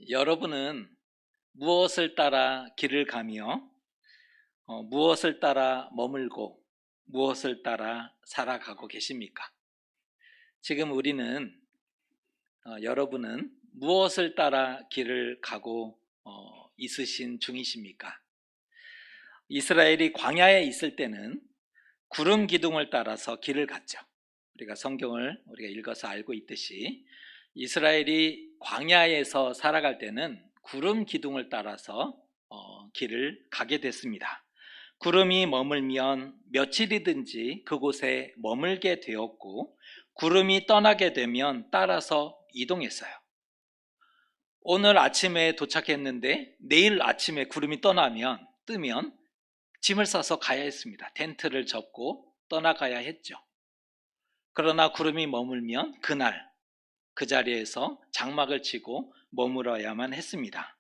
여러분은 무엇을 따라 길을 가며 무엇을 따라 머물고 무엇을 따라 살아가고 계십니까? 지금 우리는 여러분은 무엇을 따라 길을 가고 있으신 중이십니까? 이스라엘이 광야에 있을 때는 구름 기둥을 따라서 길을 갔죠. 우리가 성경을 우리가 읽어서 알고 있듯이 이스라엘이 광야에서 살아갈 때는 구름 기둥을 따라서 길을 가게 됐습니다. 구름이 머물면 며칠이든지 그곳에 머물게 되었고, 구름이 떠나게 되면 따라서 이동했어요. 오늘 아침에 도착했는데 내일 아침에 구름이 뜨면 짐을 싸서 가야 했습니다. 텐트를 접고 떠나가야 했죠. 그러나 구름이 머물면 그날 그 자리에서 장막을 치고 머물어야만 했습니다.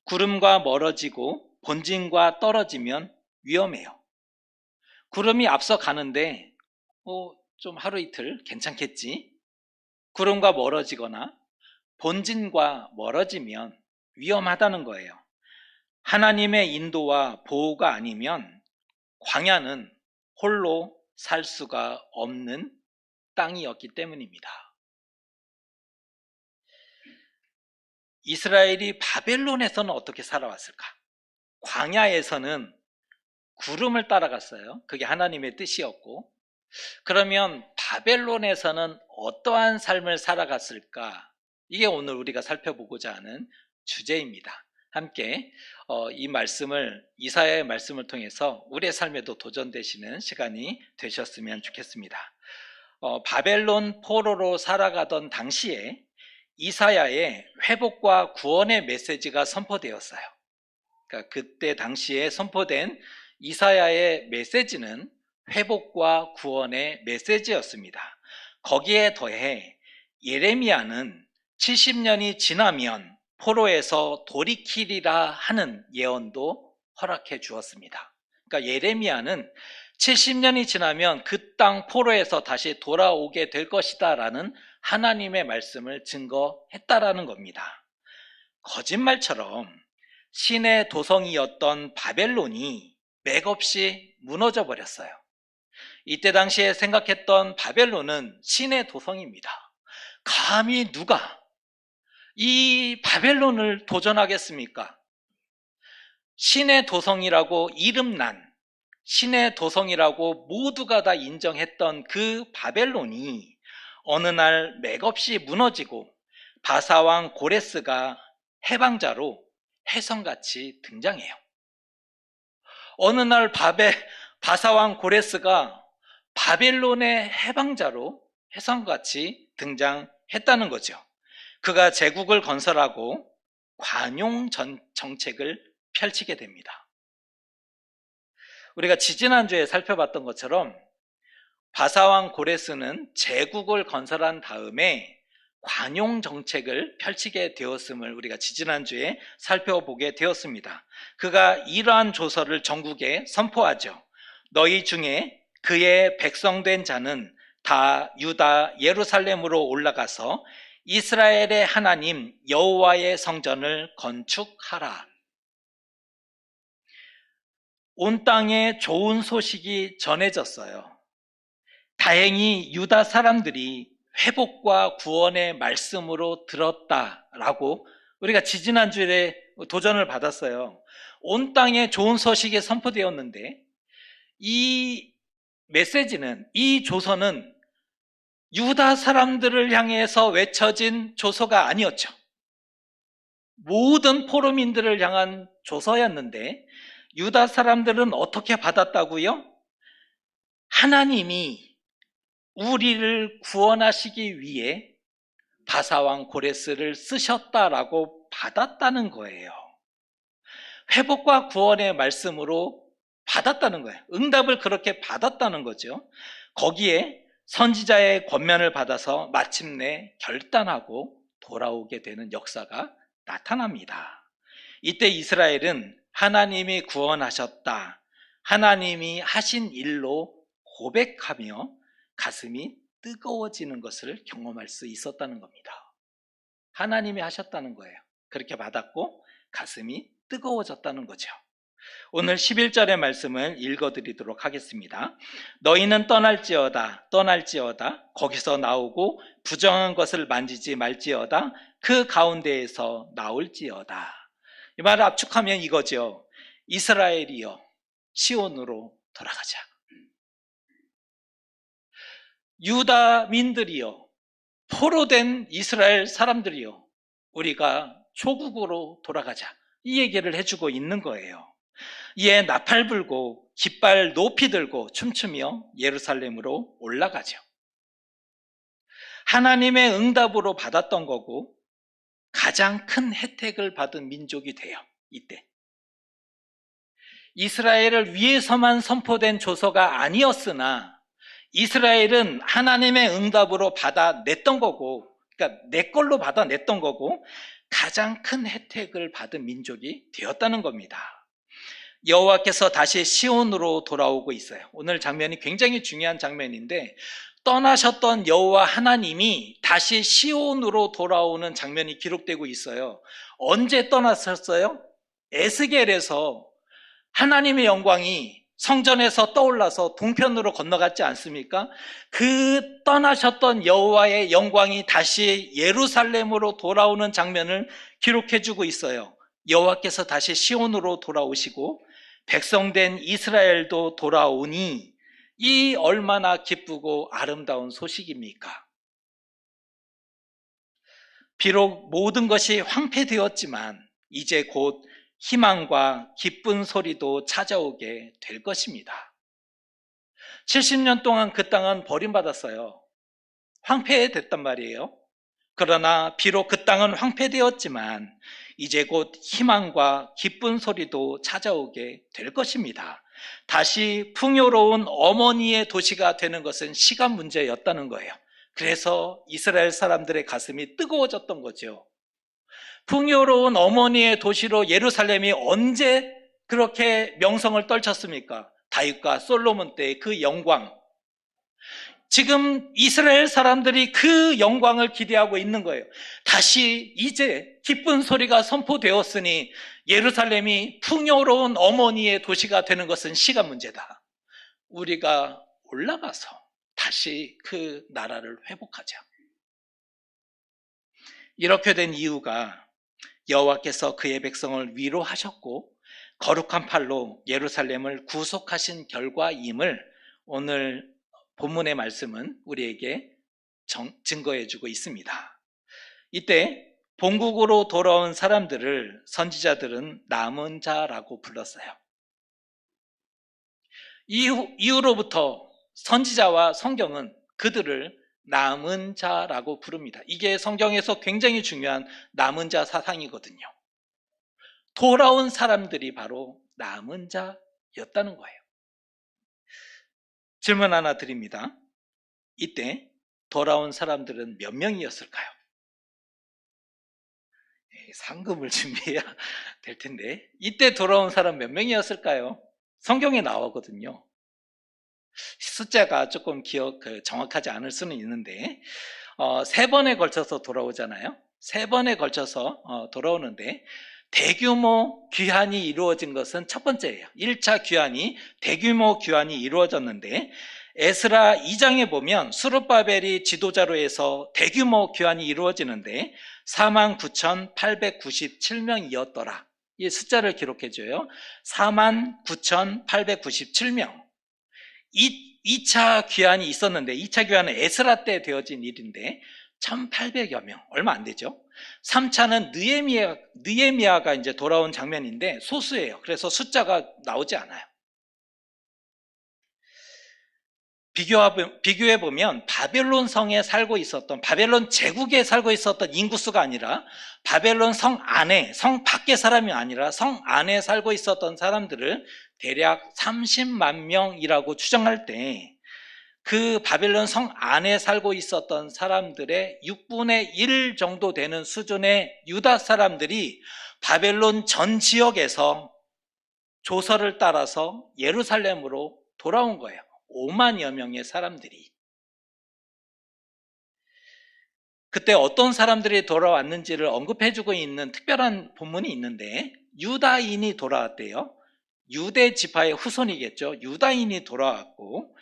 구름과 멀어지고 본진과 떨어지면 위험해요. 구름이 앞서 가는데 좀 하루 이틀 괜찮겠지. 구름과 멀어지거나 본진과 멀어지면 위험하다는 거예요. 하나님의 인도와 보호가 아니면 광야는 홀로 살 수가 없는 땅이었기 때문입니다. 이스라엘이 바벨론에서는 어떻게 살아왔을까? 광야에서는 구름을 따라갔어요. 그게 하나님의 뜻이었고, 그러면 바벨론에서는 어떠한 삶을 살아갔을까? 이게 오늘 우리가 살펴보고자 하는 주제입니다. 함께 이 말씀을, 이사야의 말씀을 통해서 우리의 삶에도 도전되시는 시간이 되셨으면 좋겠습니다. 바벨론 포로로 살아가던 당시에 이사야의 회복과 구원의 메시지가 선포되었어요. 그러니까 그때 당시에 선포된 이사야의 메시지는 회복과 구원의 메시지였습니다. 거기에 더해 예레미야는 70년이 지나면 포로에서 돌이키리라 하는 예언도 허락해 주었습니다. 그러니까 예레미야는 70년이 지나면 그 땅 포로에서 다시 돌아오게 될 것이다 라는 하나님의 말씀을 증거했다라는 겁니다. 거짓말처럼 신의 도성이었던 바벨론이 맥없이 무너져 버렸어요. 이때 당시에 생각했던 바벨론은 신의 도성입니다. 감히 누가 이 바벨론을 도전하겠습니까? 신의 도성이라고 이름난, 신의 도성이라고 모두가 다 인정했던 그 바벨론이 어느 날 맥없이 무너지고 바사왕 고레스가 해방자로 혜성같이 등장해요. 어느 날 바사왕 고레스가 바벨론의 해방자로 혜성같이 등장했다는 거죠. 그가 제국을 건설하고 관용 정책을 펼치게 됩니다. 우리가 지지난주에 살펴봤던 것처럼 바사왕 고레스는 제국을 건설한 다음에 관용 정책을 펼치게 되었음을 우리가 지지난주에 살펴보게 되었습니다. 그가 이러한 조서를 전국에 선포하죠. 너희 중에 그의 백성된 자는 다 유다 예루살렘으로 올라가서 이스라엘의 하나님 여호와의 성전을 건축하라. 온 땅에 좋은 소식이 전해졌어요. 다행히 유다 사람들이 회복과 구원의 말씀으로 들었다라고 우리가 지지난주에 도전을 받았어요. 온 땅에 좋은 소식이 선포되었는데 이 메시지는, 이 조서는 유다 사람들을 향해서 외쳐진 조서가 아니었죠. 모든 포로민들을 향한 조서였는데 유다 사람들은 어떻게 받았다고요? 하나님이 우리를 구원하시기 위해 바사왕 고레스를 쓰셨다라고 받았다는 거예요. 회복과 구원의 말씀으로 받았다는 거예요. 응답을 그렇게 받았다는 거죠. 거기에 선지자의 권면을 받아서 마침내 결단하고 돌아오게 되는 역사가 나타납니다. 이때 이스라엘은 하나님이 구원하셨다, 하나님이 하신 일로 고백하며 가슴이 뜨거워지는 것을 경험할 수 있었다는 겁니다. 하나님이 하셨다는 거예요. 그렇게 받았고 가슴이 뜨거워졌다는 거죠. 오늘 11절의 말씀을 읽어드리도록 하겠습니다. 너희는 떠날지어다 거기서 나오고 부정한 것을 만지지 말지어다 그 가운데에서 나올지어다. 이 말을 압축하면 이거죠. 이스라엘이여 시온으로 돌아가자. 유다민들이여 포로된 이스라엘 사람들이여 우리가 조국으로 돌아가자. 이 얘기를 해주고 있는 거예요. 이에 나팔 불고 깃발 높이 들고 춤추며 예루살렘으로 올라가죠. 하나님의 응답으로 받았던 거고 가장 큰 혜택을 받은 민족이 돼요. 이때 이스라엘을 위해서만 선포된 조서가 아니었으나 이스라엘은 하나님의 응답으로 받아냈던 거고, 그러니까 내 걸로 받아냈던 거고 가장 큰 혜택을 받은 민족이 되었다는 겁니다. 여호와께서 다시 시온으로 돌아오고 있어요. 오늘 장면이 굉장히 중요한 장면인데 떠나셨던 여호와 하나님이 다시 시온으로 돌아오는 장면이 기록되고 있어요. 언제 떠나셨어요? 에스겔에서 하나님의 영광이 성전에서 떠올라서 동편으로 건너갔지 않습니까? 그 떠나셨던 여호와의 영광이 다시 예루살렘으로 돌아오는 장면을 기록해주고 있어요. 여호와께서 다시 시온으로 돌아오시고 백성된 이스라엘도 돌아오니 이 얼마나 기쁘고 아름다운 소식입니까? 비록 모든 것이 황폐되었지만 이제 곧 희망과 기쁜 소리도 찾아오게 될 것입니다. 70년 동안 그 땅은 버림받았어요. 황폐됐단 말이에요. 그러나 비록 그 땅은 황폐되었지만 이제 곧 희망과 기쁜 소리도 찾아오게 될 것입니다. 다시 풍요로운 어머니의 도시가 되는 것은 시간 문제였다는 거예요. 그래서 이스라엘 사람들의 가슴이 뜨거워졌던 거죠. 풍요로운 어머니의 도시로 예루살렘이 언제 그렇게 명성을 떨쳤습니까? 다윗과 솔로몬 때의 그 영광. 지금 이스라엘 사람들이 그 영광을 기대하고 있는 거예요. 다시 이제 기쁜 소리가 선포되었으니 예루살렘이 풍요로운 어머니의 도시가 되는 것은 시간 문제다. 우리가 올라가서 다시 그 나라를 회복하자. 이렇게 된 이유가 여호와께서 그의 백성을 위로하셨고 거룩한 팔로 예루살렘을 구속하신 결과임을 오늘 본문의 말씀은 우리에게 증거해주고 있습니다. 이때 본국으로 돌아온 사람들을 선지자들은 남은 자라고 불렀어요. 이후로부터 선지자와 성경은 그들을 남은 자라고 부릅니다. 이게 성경에서 굉장히 중요한 남은 자 사상이거든요. 돌아온 사람들이 바로 남은 자였다는 거예요. 질문 하나 드립니다. 이때 돌아온 사람들은 몇 명이었을까요? 상금을 준비해야 될 텐데 이때 돌아온 사람 몇 명이었을까요? 성경에 나오거든요. 숫자가 조금 정확하지 않을 수는 있는데 3번에 걸쳐서 돌아오잖아요. 3번에 걸쳐서 돌아오는데 대규모 귀환이 이루어진 것은 첫 번째예요. 1차 귀환이 대규모 귀환이 이루어졌는데 에스라 2장에 보면 스룹바벨이 지도자로 해서 대규모 귀환이 이루어지는데 49,897명이었더라. 이 숫자를 기록해줘요. 49,897명. 2차 귀환이 있었는데 2차 귀환은 에스라 때 되어진 일인데 1,800여 명, 얼마 안 되죠. 3차는 느헤미야가 이제 돌아온 장면인데 소수예요. 그래서 숫자가 나오지 않아요. 비교해보면 바벨론 성에 살고 있었던, 바벨론 제국에 살고 있었던 인구수가 아니라 바벨론 성 안에, 성 밖의 사람이 아니라 성 안에 살고 있었던 사람들을 대략 30만 명이라고 추정할 때 그 바벨론 성 안에 살고 있었던 사람들의 6분의 1 정도 되는 수준의 유다 사람들이 바벨론 전 지역에서 조서를 따라서 예루살렘으로 돌아온 거예요. 5만여 명의 사람들이. 그때 어떤 사람들이 돌아왔는지를 언급해주고 있는 특별한 본문이 있는데, 유다인이 돌아왔대요. 유대 지파의 후손이겠죠. 유다인이 돌아왔고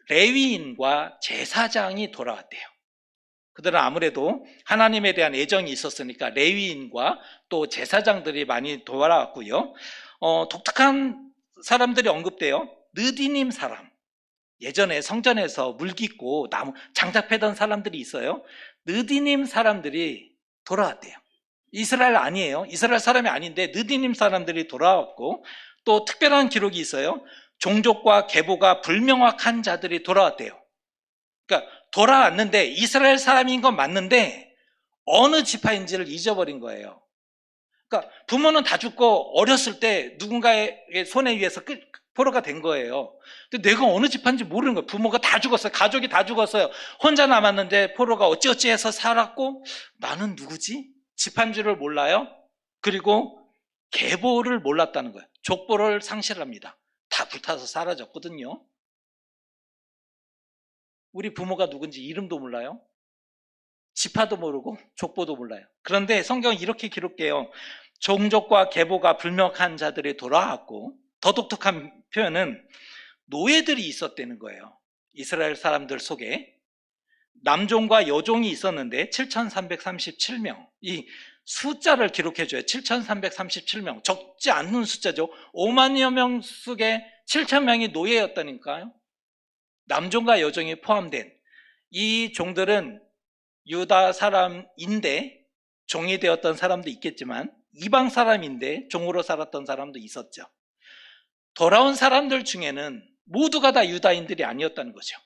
레위인과 제사장이 돌아왔대요. 그들은 아무래도 하나님에 대한 애정이 있었으니까 레위인과 또 제사장들이 많이 돌아왔고요. 독특한 사람들이 언급돼요. 느디님 사람, 예전에 성전에서 물 깃고 나무 장작 패던 사람들이 있어요. 느디님 사람들이 돌아왔대요. 이스라엘 아니에요. 이스라엘 사람이 아닌데 느디님 사람들이 돌아왔고, 또 특별한 기록이 있어요. 종족과 계보가 불명확한 자들이 돌아왔대요. 그러니까 돌아왔는데 이스라엘 사람인 건 맞는데 어느 지파인지를 잊어버린 거예요. 그러니까 부모는 다 죽고 어렸을 때 누군가의 손에 의해서 포로가 된 거예요. 근데 내가 어느 지파인지 모르는 거예요. 부모가 다 죽었어요. 가족이 다 죽었어요. 혼자 남았는데 포로가 어찌어찌 해서 살았고, 나는 누구지? 지파인 줄을 몰라요. 그리고 계보를 몰랐다는 거예요. 족보를 상실합니다. 다 불타서 사라졌거든요. 우리 부모가 누군지 이름도 몰라요. 지파도 모르고 족보도 몰라요. 그런데 성경은 이렇게 기록해요. 종족과 계보가 불명확한 자들이 돌아왔고, 더 독특한 표현은 노예들이 있었다는 거예요. 이스라엘 사람들 속에 남종과 여종이 있었는데 7,337명. 이 숫자를 기록해줘요. 7,337명. 적지 않는 숫자죠. 5만여 명 속에 7,000명이 노예였다니까요. 남종과 여종이 포함된 이 종들은 유다 사람인데 종이 되었던 사람도 있겠지만 이방 사람인데 종으로 살았던 사람도 있었죠. 돌아온 사람들 중에는 모두가 다 유다인들이 아니었다는 거죠.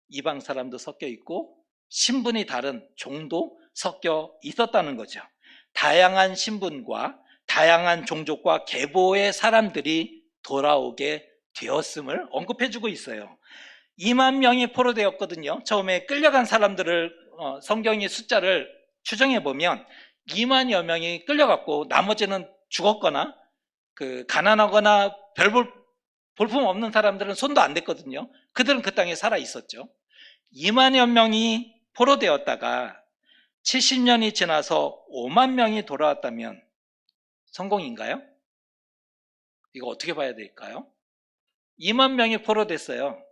이방 사람도 섞여 있고 신분이 다른 종도 섞여 있었다는 거죠. 다양한 신분과 다양한 종족과 계보의 사람들이 돌아오게 되었음을 언급해주고 있어요. 2만 명이 포로되었거든요. 처음에 끌려간 사람들을 성경이 숫자를 추정해 보면 2만여 명이 끌려갔고 나머지는 죽었거나 가난하거나 별 볼품 없는 사람들은 손도 안 댔거든요. 그들은 그 땅에 살아 있었죠. 2만여 명이 포로되었다가 70년이 지나서 5만 명이 돌아왔다면 성공인가요? 이거 어떻게 봐야 될까요? 2만 명이 포로됐어요.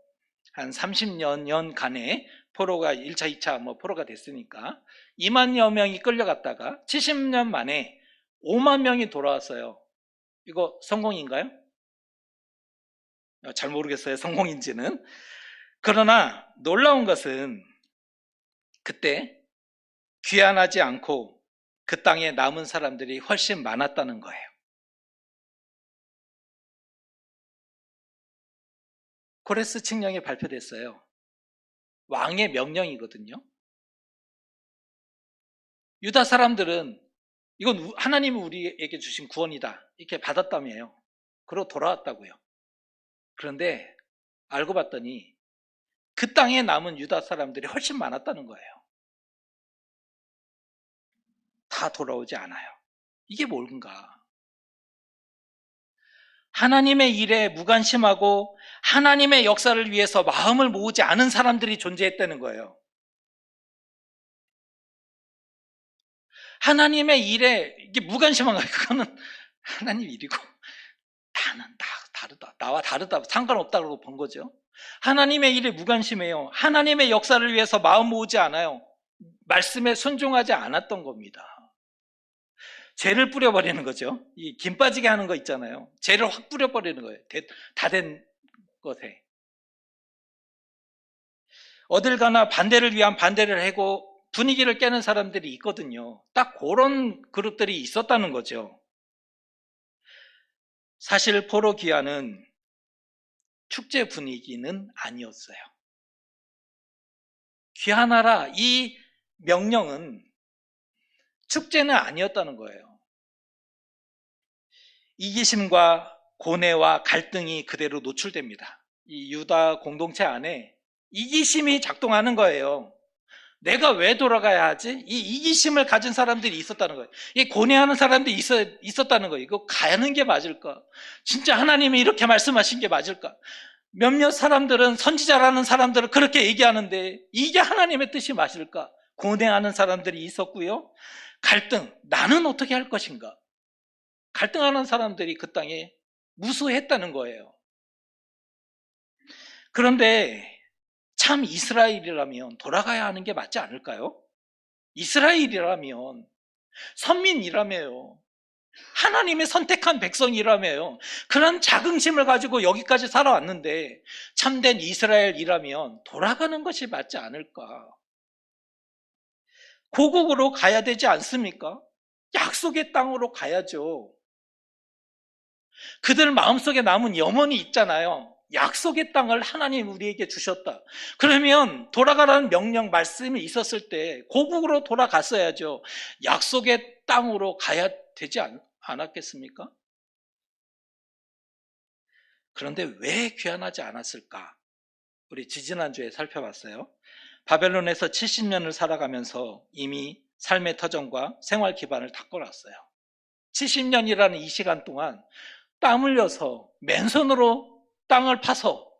한 30년간의 포로가 1차, 2차 포로가 됐으니까 2만여 명이 끌려갔다가 70년 만에 5만 명이 돌아왔어요. 이거 성공인가요? 잘 모르겠어요. 성공인지는. 그러나 놀라운 것은 그때 귀환하지 않고 그 땅에 남은 사람들이 훨씬 많았다는 거예요. 고레스 칙령이 발표됐어요. 왕의 명령이거든요. 유다 사람들은 이건 하나님이 우리에게 주신 구원이다 이렇게 받았다며요. 그러고 돌아왔다고요. 그런데 알고 봤더니 그 땅에 남은 유다 사람들이 훨씬 많았다는 거예요. 다 돌아오지 않아요. 이게 뭔가? 하나님의 일에 무관심하고 하나님의 역사를 위해서 마음을 모으지 않은 사람들이 존재했다는 거예요. 하나님의 일에 이게 무관심한 거예요. 그거는 하나님 일이고 나는 다르다. 나와 다르다. 상관없다고 본 거죠. 하나님의 일에 무관심해요. 하나님의 역사를 위해서 마음 모으지 않아요. 말씀에 순종하지 않았던 겁니다. 죄를 뿌려버리는 거죠. 이 김 빠지게 하는 거 있잖아요. 죄를 확 뿌려버리는 거예요. 다 된 것에. 어딜 가나 반대를 위한 반대를 하고 분위기를 깨는 사람들이 있거든요. 딱 그런 그룹들이 있었다는 거죠. 사실 포로 귀환은 축제 분위기는 아니었어요. 귀환하라 이 명령은 축제는 아니었다는 거예요. 이기심과 고뇌와 갈등이 그대로 노출됩니다. 이 유다 공동체 안에 이기심이 작동하는 거예요. 내가 왜 돌아가야 하지? 이 이기심을 가진 사람들이 있었다는 거예요. 이 고뇌하는 사람들이 있었다는 거예요. 이거 가는 게 맞을까? 진짜 하나님이 이렇게 말씀하신 게 맞을까? 몇몇 사람들은 선지자라는 사람들은 그렇게 얘기하는데 이게 하나님의 뜻이 맞을까? 고뇌하는 사람들이 있었고요. 갈등, 나는 어떻게 할 것인가? 갈등하는 사람들이 그 땅에 무수했다는 거예요. 그런데 참 이스라엘이라면 돌아가야 하는 게 맞지 않을까요? 이스라엘이라면, 선민이라며요. 하나님의 선택한 백성이라며요. 그런 자긍심을 가지고 여기까지 살아왔는데 참된 이스라엘이라면 돌아가는 것이 맞지 않을까? 고국으로 가야 되지 않습니까? 약속의 땅으로 가야죠. 그들 마음속에 남은 염원이 있잖아요. 약속의 땅을 하나님 우리에게 주셨다. 그러면 돌아가라는 명령 말씀이 있었을 때 고국으로 돌아갔어야죠. 약속의 땅으로 가야 되지 않았겠습니까? 그런데 왜 귀환하지 않았을까? 우리 지지난주에 살펴봤어요. 바벨론에서 70년을 살아가면서 이미 삶의 터전과 생활 기반을 다 꿔놨어요. 70년이라는 이 시간 동안 땀 흘려서 맨손으로 땅을 파서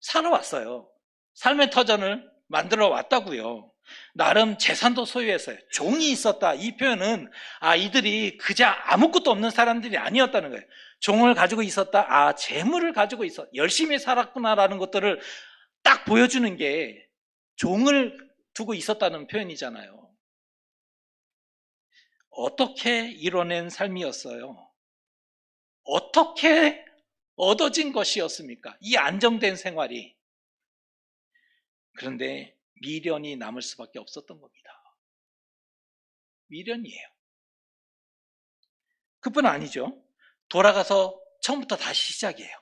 살아왔어요. 삶의 터전을 만들어 왔다고요. 나름 재산도 소유했어요. 종이 있었다. 이 표현은 이들이 그저 아무것도 없는 사람들이 아니었다는 거예요. 종을 가지고 있었다. 재물을 가지고 있어. 열심히 살았구나라는 것들을 딱 보여주는 게 종을 두고 있었다는 표현이잖아요. 어떻게 이뤄낸 삶이었어요? 어떻게 얻어진 것이었습니까? 이 안정된 생활이. 그런데 미련이 남을 수밖에 없었던 겁니다. 미련이에요. 그뿐 아니죠. 돌아가서 처음부터 다시 시작이에요.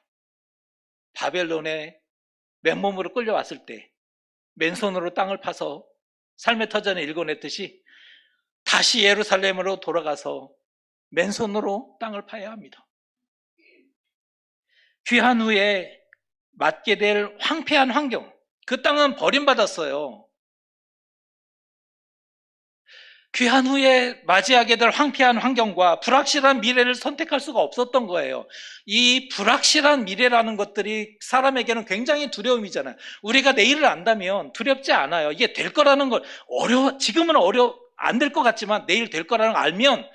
바벨론에 맨몸으로 끌려왔을 때 맨손으로 땅을 파서 삶의 터전에 읽어냈듯이 다시 예루살렘으로 돌아가서 맨손으로 땅을 파야 합니다. 귀한 후에 맞게 될 황폐한 환경, 그 땅은 버림받았어요. 귀한 후에 맞이하게 될 황폐한 환경과 불확실한 미래를 선택할 수가 없었던 거예요. 이 불확실한 미래라는 것들이 사람에게는 굉장히 두려움이잖아요. 우리가 내일을 안다면 두렵지 않아요. 이게 될 거라는 걸 지금은 안 될 것 같지만 내일 될 거라는 걸 알면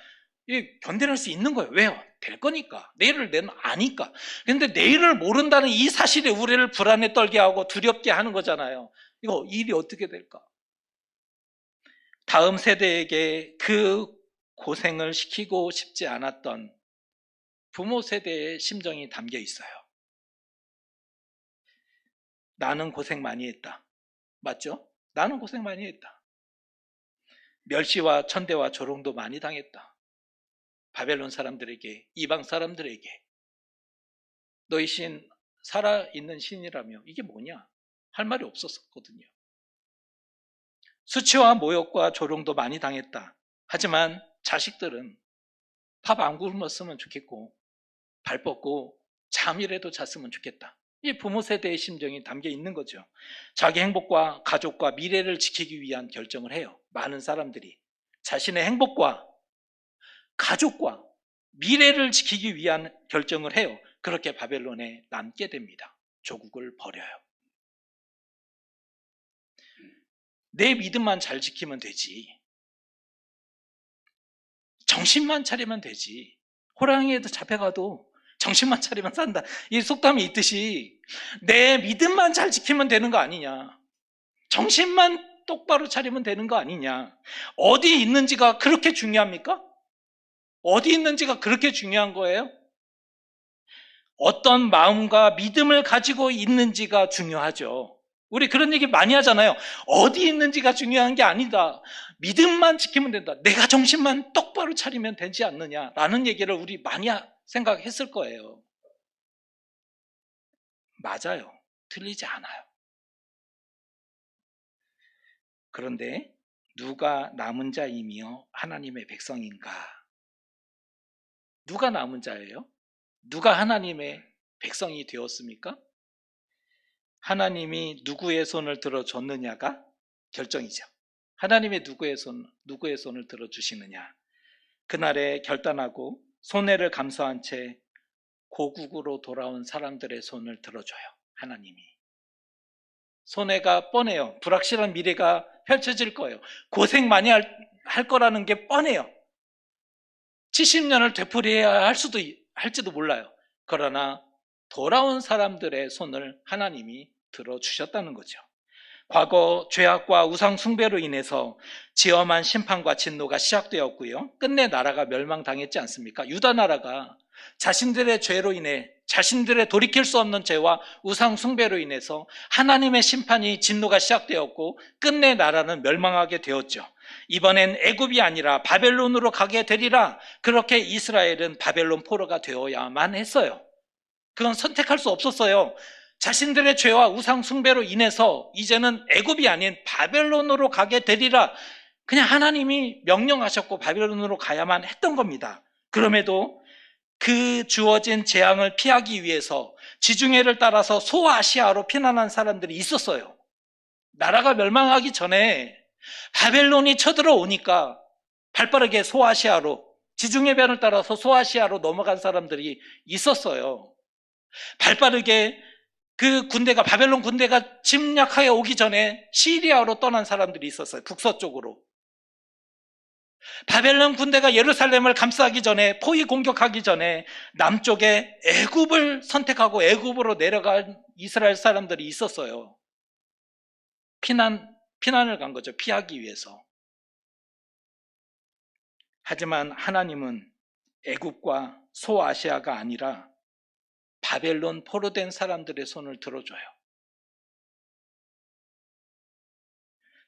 견뎌낼 수 있는 거예요. 왜요? 될 거니까. 내일을 내는 아니까. 그런데 내일을 모른다는 이 사실이 우리를 불안에 떨게 하고 두렵게 하는 거잖아요. 이거 일이 어떻게 될까? 다음 세대에게 그 고생을 시키고 싶지 않았던 부모 세대의 심정이 담겨 있어요. 나는 고생 많이 했다. 맞죠? 나는 고생 많이 했다. 멸시와 천대와 조롱도 많이 당했다. 바벨론 사람들에게, 이방 사람들에게. 너희 신 살아있는 신이라며 이게 뭐냐? 할 말이 없었거든요. 수치와 모욕과 조롱도 많이 당했다. 하지만 자식들은 밥 안 굶었으면 좋겠고 발 뻗고 잠이라도 잤으면 좋겠다. 이 부모 세대의 심정이 담겨 있는 거죠. 자기 행복과 가족과 미래를 지키기 위한 결정을 해요. 많은 사람들이 자신의 행복과 가족과 미래를 지키기 위한 결정을 해요. 그렇게 바벨론에 남게 됩니다. 조국을 버려요. 내 믿음만 잘 지키면 되지. 정신만 차리면 되지. 호랑이에도 잡혀가도 정신만 차리면 산다. 이 속담이 있듯이 내 믿음만 잘 지키면 되는 거 아니냐. 정신만 똑바로 차리면 되는 거 아니냐. 어디 있는지가 그렇게 중요합니까? 어디 있는지가 그렇게 중요한 거예요? 어떤 마음과 믿음을 가지고 있는지가 중요하죠. 우리 그런 얘기 많이 하잖아요. 어디 있는지가 중요한 게 아니다. 믿음만 지키면 된다. 내가 정신만 똑바로 차리면 되지 않느냐라는 얘기를 우리 많이 생각했을 거예요. 맞아요. 틀리지 않아요. 그런데 누가 남은 자이며 하나님의 백성인가? 누가 남은 자예요? 누가 하나님의 백성이 되었습니까? 하나님이 누구의 손을 들어줬느냐가 결정이죠. 하나님의 누구의 손을 들어주시느냐. 그날에 결단하고 손해를 감수한 채 고국으로 돌아온 사람들의 손을 들어줘요. 하나님이. 손해가 뻔해요. 불확실한 미래가 펼쳐질 거예요. 고생 많이 할 거라는 게 뻔해요. 70년을 되풀이해야 할지도 몰라요. 그러나 돌아온 사람들의 손을 하나님이 들어주셨다는 거죠. 과거 죄악과 우상 숭배로 인해서 지엄한 심판과 진노가 시작되었고요. 끝내 나라가 멸망당했지 않습니까? 유다 나라가 자신들의 죄로 인해, 자신들의 돌이킬 수 없는 죄와 우상 숭배로 인해서 하나님의 심판이, 진노가 시작되었고 끝내 나라는 멸망하게 되었죠. 이번엔 애굽이 아니라 바벨론으로 가게 되리라. 그렇게 이스라엘은 바벨론 포로가 되어야만 했어요. 그건 선택할 수 없었어요. 자신들의 죄와 우상 숭배로 인해서 이제는 애굽이 아닌 바벨론으로 가게 되리라. 그냥 하나님이 명령하셨고 바벨론으로 가야만 했던 겁니다. 그럼에도 그 주어진 재앙을 피하기 위해서 지중해를 따라서 소아시아로 피난한 사람들이 있었어요. 나라가 멸망하기 전에 바벨론이 쳐들어오니까 발빠르게 소아시아로, 지중해변을 따라서 소아시아로 넘어간 사람들이 있었어요. 발빠르게 그 군대가, 바벨론 군대가 침략하여 오기 전에 시리아로 떠난 사람들이 있었어요. 북서쪽으로. 바벨론 군대가 예루살렘을 감싸기 전에, 포위 공격하기 전에 남쪽에 애굽을 선택하고 애굽으로 내려간 이스라엘 사람들이 있었어요. 피난을 간 거죠. 피하기 위해서. 하지만 하나님은 애굽과 소아시아가 아니라 바벨론 포로된 사람들의 손을 들어줘요.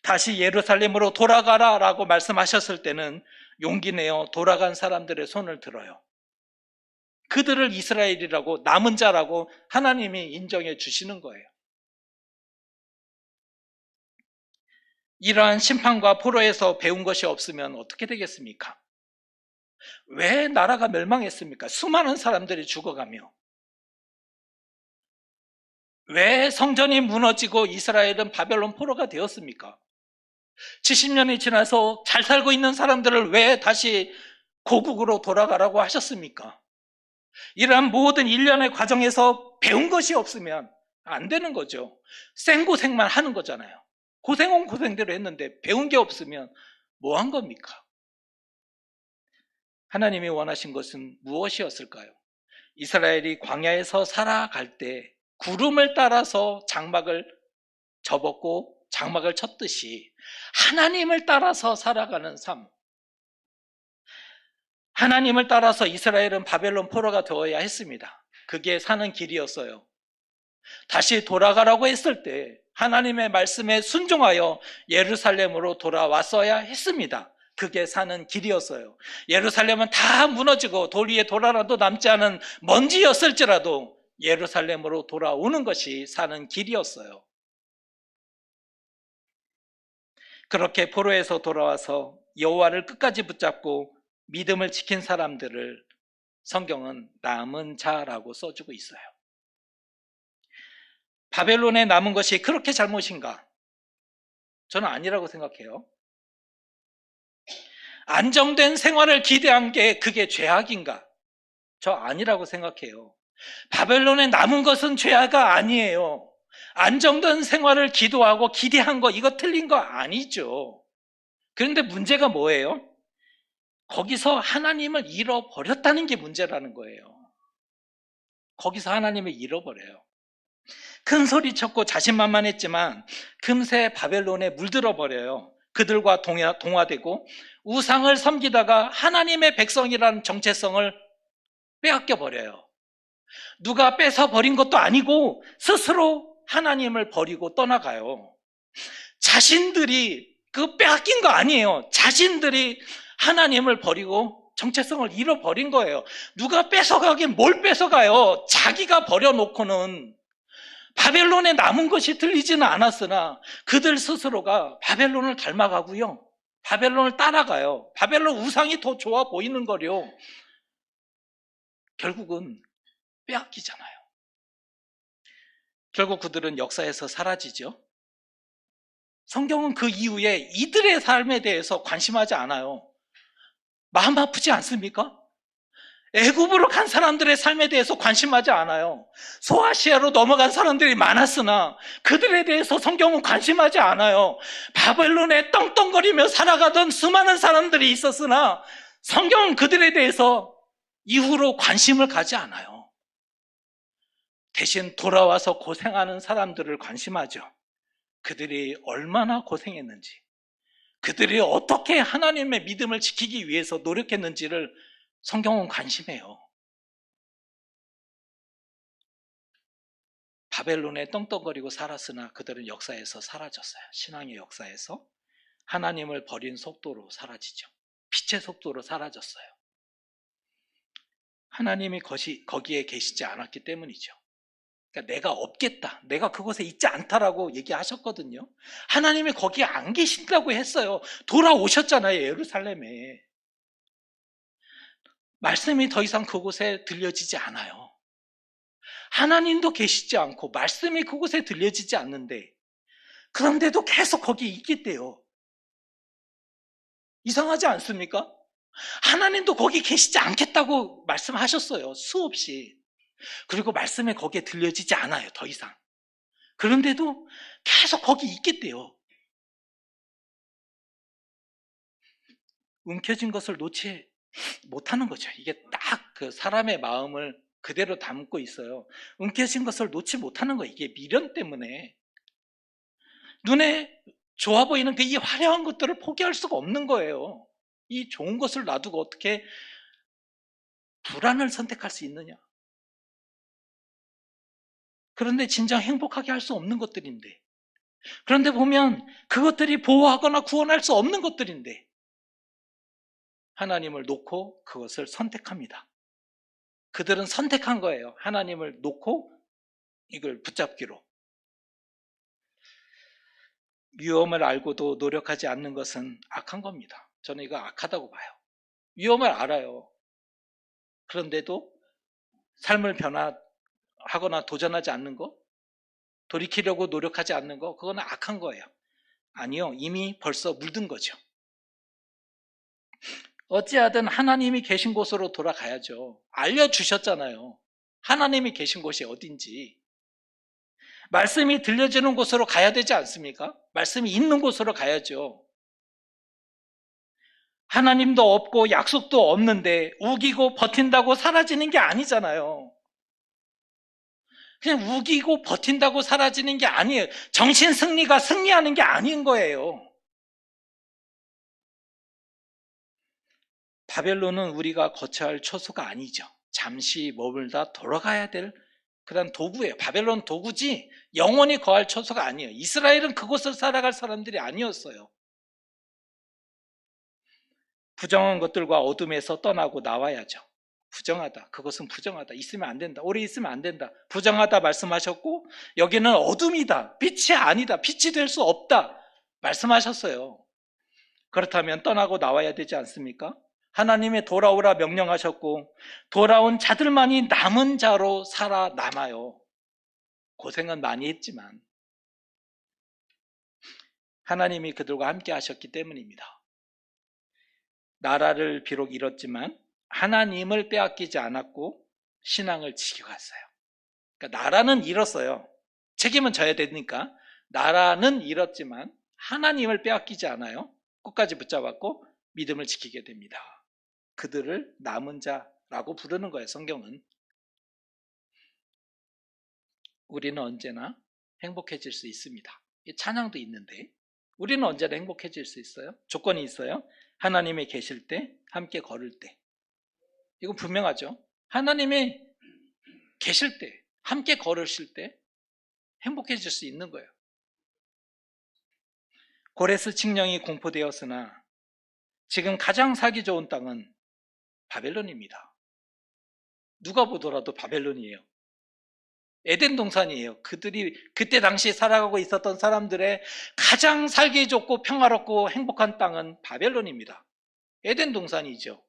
다시 예루살렘으로 돌아가라 라고 말씀하셨을 때는 용기 내어 돌아간 사람들의 손을 들어요. 그들을 이스라엘이라고, 남은 자라고 하나님이 인정해 주시는 거예요. 이러한 심판과 포로에서 배운 것이 없으면 어떻게 되겠습니까? 왜 나라가 멸망했습니까? 수많은 사람들이 죽어가며. 왜 성전이 무너지고 이스라엘은 바벨론 포로가 되었습니까? 70년이 지나서 잘 살고 있는 사람들을 왜 다시 고국으로 돌아가라고 하셨습니까? 이러한 모든 일련의 과정에서 배운 것이 없으면 안 되는 거죠. 생고생만 하는 거잖아요. 고생은 고생대로 했는데 배운 게 없으면 뭐 한 겁니까? 하나님이 원하신 것은 무엇이었을까요? 이스라엘이 광야에서 살아갈 때 구름을 따라서 장막을 접었고 장막을 쳤듯이 하나님을 따라서 살아가는 삶. 하나님을 따라서 이스라엘은 바벨론 포로가 되어야 했습니다. 그게 사는 길이었어요. 다시 돌아가라고 했을 때 하나님의 말씀에 순종하여 예루살렘으로 돌아왔어야 했습니다. 그게 사는 길이었어요. 예루살렘은 다 무너지고 돌 위에 돌 하나도 남지 않은 먼지였을지라도 예루살렘으로 돌아오는 것이 사는 길이었어요. 그렇게 포로에서 돌아와서 여호와를 끝까지 붙잡고 믿음을 지킨 사람들을 성경은 남은 자라고 써주고 있어요. 바벨론에 남은 것이 그렇게 잘못인가? 저는 아니라고 생각해요. 안정된 생활을 기대한 게 그게 죄악인가? 저 아니라고 생각해요. 바벨론에 남은 것은 죄가 아니에요. 안정된 생활을 기도하고 기대한 거, 이거 틀린 거 아니죠. 그런데 문제가 뭐예요? 거기서 하나님을 잃어버렸다는 게 문제라는 거예요. 거기서 하나님을 잃어버려요. 큰 소리 쳤고 자신만만했지만 금세 바벨론에 물들어 버려요. 그들과 동화되고 우상을 섬기다가 하나님의 백성이라는 정체성을 빼앗겨 버려요. 누가 뺏어 버린 것도 아니고 스스로 하나님을 버리고 떠나가요. 자신들이 그 빼앗긴 거 아니에요. 자신들이 하나님을 버리고 정체성을 잃어버린 거예요. 누가 뺏어가긴 뭘 뺏어가요. 자기가 버려놓고는. 바벨론에 남은 것이 들리지는 않았으나 그들 스스로가 바벨론을 닮아가고요. 바벨론을 따라가요. 바벨론 우상이 더 좋아 보이는 거요. 결국은 빼앗기잖아요. 결국 그들은 역사에서 사라지죠. 성경은 그 이후에 이들의 삶에 대해서 관심하지 않아요. 마음 아프지 않습니까? 애굽으로 간 사람들의 삶에 대해서 관심하지 않아요. 소아시아로 넘어간 사람들이 많았으나 그들에 대해서 성경은 관심하지 않아요. 바벨론에 떵떵거리며 살아가던 수많은 사람들이 있었으나 성경은 그들에 대해서 이후로 관심을 가지 않아요. 대신 돌아와서 고생하는 사람들을 관심하죠. 그들이 얼마나 고생했는지, 그들이 어떻게 하나님의 믿음을 지키기 위해서 노력했는지를 성경은 관심해요. 바벨론에 떵떵거리고 살았으나 그들은 역사에서 사라졌어요. 신앙의 역사에서 하나님을 버린 속도로 사라지죠. 빛의 속도로 사라졌어요. 하나님이 거기에 계시지 않았기 때문이죠. 그러니까 내가 없겠다, 내가 그곳에 있지 않다라고 얘기하셨거든요. 하나님이 거기에 안 계신다고 했어요. 돌아오셨잖아요, 예루살렘에. 말씀이 더 이상 그곳에 들려지지 않아요. 하나님도 계시지 않고 말씀이 그곳에 들려지지 않는데, 그런데도 계속 거기에 있겠대요. 이상하지 않습니까? 하나님도 거기 계시지 않겠다고 말씀하셨어요, 수없이. 그리고 말씀이 거기에 들려지지 않아요, 더 이상. 그런데도 계속 거기 있겠대요. 움켜진 것을 놓지 못하는 거죠. 이게 딱 그 사람의 마음을 그대로 담고 있어요. 움켜진 것을 놓지 못하는 거예요. 이게 미련 때문에. 눈에 좋아 보이는 이 화려한 것들을 포기할 수가 없는 거예요. 이 좋은 것을 놔두고 어떻게 불안을 선택할 수 있느냐. 그런데 진정 행복하게 할 수 없는 것들인데, 그런데 보면 그것들이 보호하거나 구원할 수 없는 것들인데 하나님을 놓고 그것을 선택합니다. 그들은 선택한 거예요. 하나님을 놓고 이걸 붙잡기로. 위험을 알고도 노력하지 않는 것은 악한 겁니다. 저는 이거 악하다고 봐요. 위험을 알아요. 그런데도 삶을 변화하거나 도전하지 않는 거, 돌이키려고 노력하지 않는 거, 그건 악한 거예요. 아니요, 이미 벌써 물든 거죠. 어찌하든 하나님이 계신 곳으로 돌아가야죠. 알려주셨잖아요. 하나님이 계신 곳이 어딘지. 말씀이 들려지는 곳으로 가야 되지 않습니까? 말씀이 있는 곳으로 가야죠. 하나님도 없고 약속도 없는데 우기고 버틴다고 사라지는 게 아니잖아요. 그냥 우기고 버틴다고 사라지는 게 아니에요. 정신 승리가 승리하는 게 아닌 거예요. 바벨론은 우리가 거쳐야 할 초소가 아니죠. 잠시 머물다 돌아가야 될 그런 도구예요. 바벨론 도구지 영원히 거할 초소가 아니에요. 이스라엘은 그곳을 살아갈 사람들이 아니었어요. 부정한 것들과 어둠에서 떠나고 나와야죠. 부정하다, 그것은 부정하다, 있으면 안 된다, 오래 있으면 안 된다, 부정하다 말씀하셨고, 여기는 어둠이다, 빛이 아니다, 빛이 될 수 없다 말씀하셨어요. 그렇다면 떠나고 나와야 되지 않습니까? 하나님의 돌아오라 명령하셨고 돌아온 자들만이 남은 자로 살아남아요. 고생은 많이 했지만 하나님이 그들과 함께 하셨기 때문입니다. 나라를 비록 잃었지만 하나님을 빼앗기지 않았고 신앙을 지켜갔어요. 그러니까 나라는 잃었어요. 책임은 져야 되니까. 나라는 잃었지만 하나님을 빼앗기지 않아요. 끝까지 붙잡았고 믿음을 지키게 됩니다. 그들을 남은 자라고 부르는 거예요, 성경은. 우리는 언제나 행복해질 수 있습니다. 찬양도 있는데 우리는 언제나 행복해질 수 있어요. 조건이 있어요. 하나님이 계실 때, 함께 걸을 때. 이건 분명하죠. 하나님이 계실 때, 함께 걸으실 때 행복해질 수 있는 거예요. 고레스 칙령이 공포되었으나 지금 가장 살기 좋은 땅은 바벨론입니다. 누가 보더라도 바벨론이에요. 에덴 동산이에요. 그들이 그때 당시 살아가고 있었던 사람들의 가장 살기 좋고 평화롭고 행복한 땅은 바벨론입니다. 에덴 동산이죠.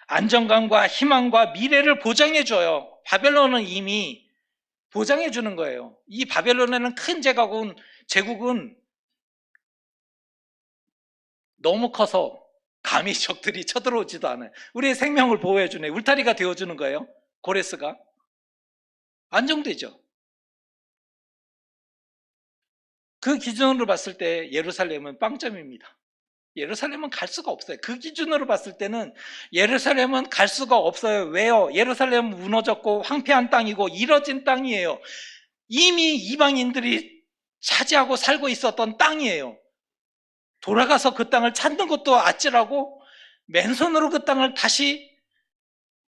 안정감과 희망과 미래를 보장해줘요. 바벨론은 이미 보장해주는 거예요. 이 바벨론에는 큰 제국은 너무 커서 감히 적들이 쳐들어오지도 않아요. 우리의 생명을 보호해주네. 울타리가 되어주는 거예요. 고레스가. 안정되죠. 그 기준으로 봤을 때 예루살렘은 빵점입니다. 예루살렘은 갈 수가 없어요. 그 기준으로 봤을 때는 예루살렘은 갈 수가 없어요. 왜요? 예루살렘은 무너졌고 황폐한 땅이고 이뤄진 땅이에요. 이미 이방인들이 차지하고 살고 있었던 땅이에요. 돌아가서 그 땅을 찾는 것도 아찔하고 맨손으로 그 땅을 다시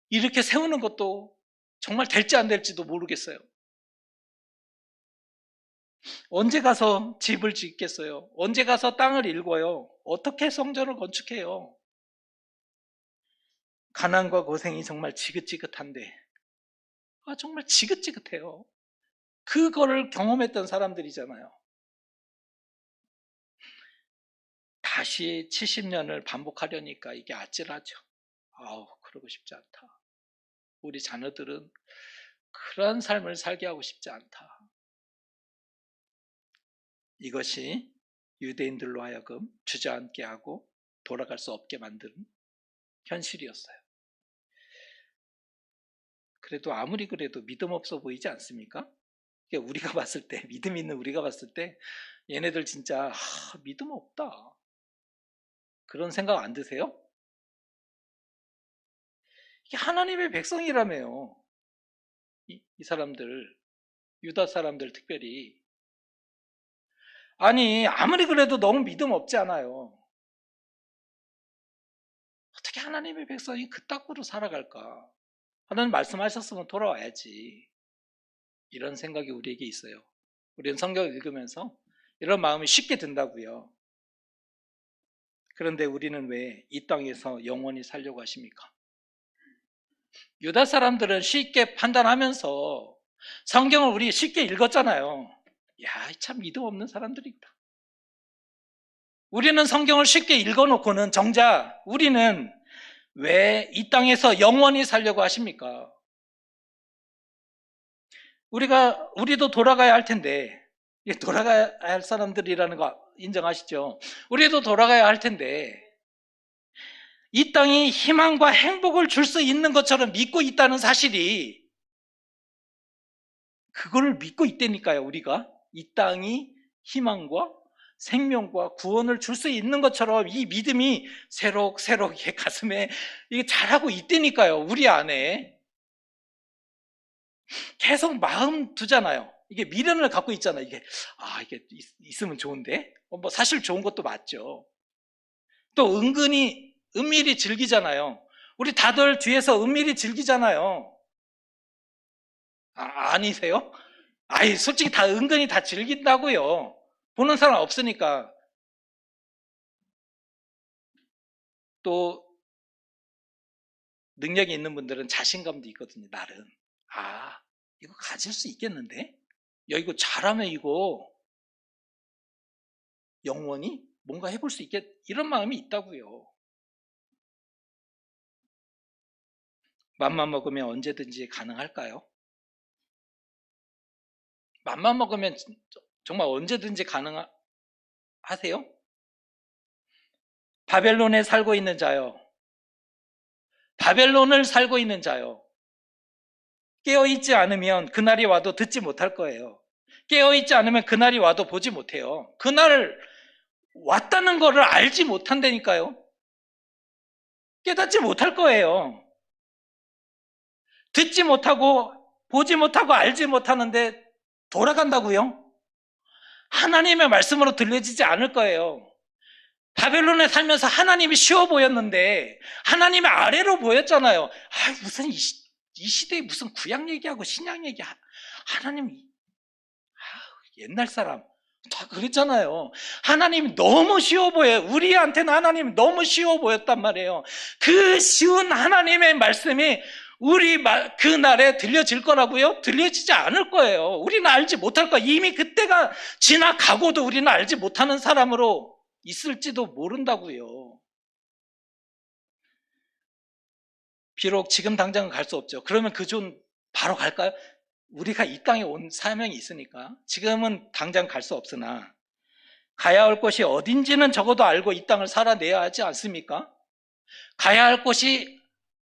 이렇게 세우는 것도 정말 될지 안 될지도 모르겠어요. 언제 가서 집을 짓겠어요? 언제 가서 땅을 일궈요? 어떻게 성전을 건축해요? 가난과 고생이 정말 지긋지긋한데, 정말 지긋지긋해요. 그거를 경험했던 사람들이잖아요. 다시 70년을 반복하려니까 이게 아찔하죠. 그러고 싶지 않다. 우리 자녀들은 그런 삶을 살게 하고 싶지 않다. 이것이 유대인들로 하여금 주저앉게 하고 돌아갈 수 없게 만드는 현실이었어요. 그래도 아무리 그래도 믿음 없어 보이지 않습니까? 우리가 봤을 때, 믿음 있는 우리가 봤을 때 얘네들 진짜 믿음 없다. 그런 생각 안 드세요? 이게 하나님의 백성이라며요. 이 사람들, 유다 사람들 특별히. 아니, 아무리 그래도 너무 믿음 없지 않아요. 어떻게 하나님의 백성이 그따구로 살아갈까? 하나님 말씀하셨으면 돌아와야지. 이런 생각이 우리에게 있어요. 우리는 성경을 읽으면서 이런 마음이 쉽게 든다고요. 그런데 우리는 왜 이 땅에서 영원히 살려고 하십니까? 유다 사람들은 쉽게 판단하면서 성경을 우리 쉽게 읽었잖아요. 참 믿음 없는 사람들이다. 우리는 성경을 쉽게 읽어놓고는 정작 우리는 왜 이 땅에서 영원히 살려고 하십니까? 우리도 돌아가야 할 텐데, 돌아가야 할 사람들이라는 거 인정하시죠? 우리도 돌아가야 할 텐데, 이 땅이 희망과 행복을 줄 수 있는 것처럼 믿고 있다는 사실이, 그걸 믿고 있다니까요, 우리가. 이 땅이 희망과 생명과 구원을 줄 수 있는 것처럼 이 믿음이 새록새록 가슴에 이게 자라고 있다니까요, 우리 안에. 계속 마음 두잖아요. 이게 미련을 갖고 있잖아요. 이게 있으면 좋은데? 사실 좋은 것도 맞죠. 또 은밀히 즐기잖아요. 우리 다들 뒤에서 은밀히 즐기잖아요. 아니세요? 솔직히 다 은근히 다 즐긴다고요. 보는 사람 없으니까. 또 능력이 있는 분들은 자신감도 있거든요, 나름. 이거 가질 수 있겠는데? 이거 잘하면 이거 영원히 뭔가 해볼 수 있겠, 이런 마음이 있다고요. 맘만 먹으면 언제든지 가능할까요? 맘만 먹으면 정말 언제든지 가능하세요? 바벨론에 살고 있는 자요. 바벨론을 살고 있는 자요. 깨어있지 않으면 그날이 와도 듣지 못할 거예요. 깨어있지 않으면 그날이 와도 보지 못해요. 그날 왔다는 거를 알지 못한다니까요. 깨닫지 못할 거예요. 듣지 못하고 보지 못하고 알지 못하는데 돌아간다고요? 하나님의 말씀으로 들려지지 않을 거예요. 바벨론에 살면서 하나님이 쉬워 보였는데 하나님의 아래로 보였잖아요. 무슨 이 시대에 무슨 구약 얘기하고 신약 얘기, 하나님, 옛날 사람 다 그랬잖아요. 하나님이 너무 쉬워 보여요. 우리한테는 하나님이 너무 쉬워 보였단 말이에요. 그 쉬운 하나님의 말씀이 우리 그날에 들려질 거라고요? 들려지지 않을 거예요. 우리는 알지 못할 거예요. 이미 그때가 지나가고도 우리는 알지 못하는 사람으로 있을지도 모른다고요. 비록 지금 당장은 갈 수 없죠. 그러면 그 존 바로 갈까요? 우리가 이 땅에 온 사명이 있으니까 지금은 당장 갈 수 없으나 가야 할 곳이 어딘지는 적어도 알고 이 땅을 살아내야 하지 않습니까? 가야 할 곳이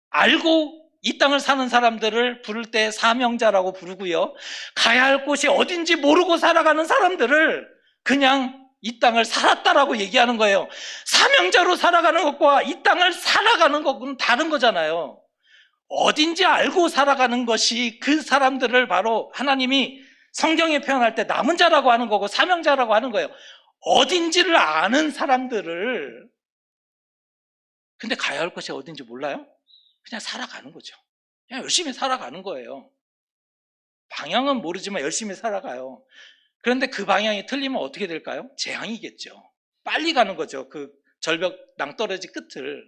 알고 이 땅을 사는 사람들을 부를 때 사명자라고 부르고요. 가야 할 곳이 어딘지 모르고 살아가는 사람들을 그냥 이 땅을 살았다라고 얘기하는 거예요. 사명자로 살아가는 것과 이 땅을 살아가는 것은 다른 거잖아요. 어딘지 알고 살아가는 것이 그 사람들을 바로 하나님이 성경에 표현할 때 남은 자라고 하는 거고 사명자라고 하는 거예요. 어딘지를 아는 사람들을. 근데 가야 할 곳이 어딘지 몰라요? 그냥 살아가는 거죠. 그냥 열심히 살아가는 거예요. 방향은 모르지만 열심히 살아가요. 그런데 그 방향이 틀리면 어떻게 될까요? 재앙이겠죠. 빨리 가는 거죠. 그 절벽 낭떠러지 끝을.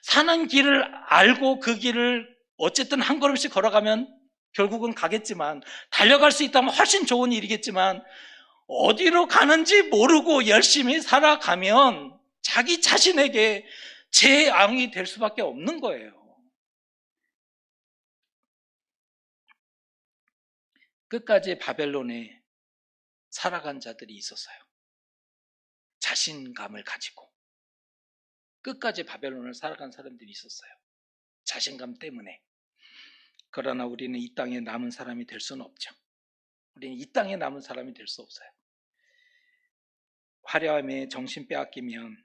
사는 길을 알고 그 길을 어쨌든 한 걸음씩 걸어가면 결국은 가겠지만, 달려갈 수 있다면 훨씬 좋은 일이겠지만, 어디로 가는지 모르고 열심히 살아가면 자기 자신에게 재앙이 될 수밖에 없는 거예요. 끝까지 바벨론에 살아간 자들이 있었어요. 자신감을 가지고 끝까지 바벨론을 살아간 사람들이 있었어요. 자신감 때문에. 그러나 우리는 이 땅에 남은 사람이 될 수는 없죠. 우리는 이 땅에 남은 사람이 될 수 없어요. 화려함에 정신 빼앗기면,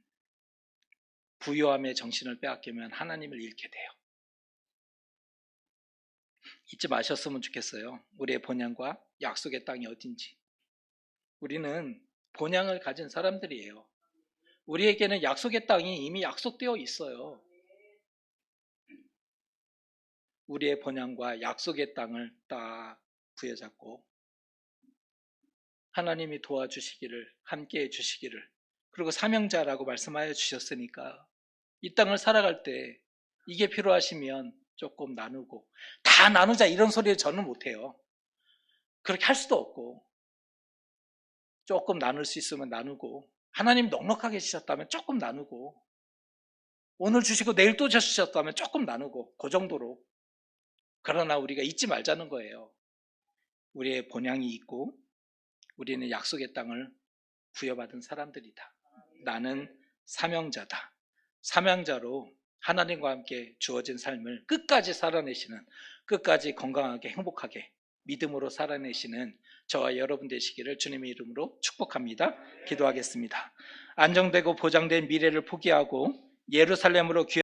부유함에 정신을 빼앗기면 하나님을 잃게 돼요. 잊지 마셨으면 좋겠어요. 우리의 본향과 약속의 땅이 어딘지. 우리는 본향을 가진 사람들이에요. 우리에게는 약속의 땅이 이미 약속되어 있어요. 우리의 본향과 약속의 땅을 딱 부여잡고 하나님이 도와주시기를, 함께해 주시기를, 그리고 사명자라고 말씀하여 주셨으니까 이 땅을 살아갈 때 이게 필요하시면 조금 나누고, 다 나누자 이런 소리를 저는 못해요. 그렇게 할 수도 없고, 조금 나눌 수 있으면 나누고, 하나님 넉넉하게 주셨다면 조금 나누고, 오늘 주시고 내일 또 주셨다면 조금 나누고, 그 정도로. 그러나 우리가 잊지 말자는 거예요. 우리의 본향이 있고 우리는 약속의 땅을 부여받은 사람들이다. 나는 사명자다. 사명자로 하나님과 함께 주어진 삶을 끝까지 살아내시는, 끝까지 건강하게 행복하게 믿음으로 살아내시는 저와 여러분 되시기를 주님의 이름으로 축복합니다. 기도하겠습니다. 안정되고 보장된 미래를 포기하고 예루살렘으로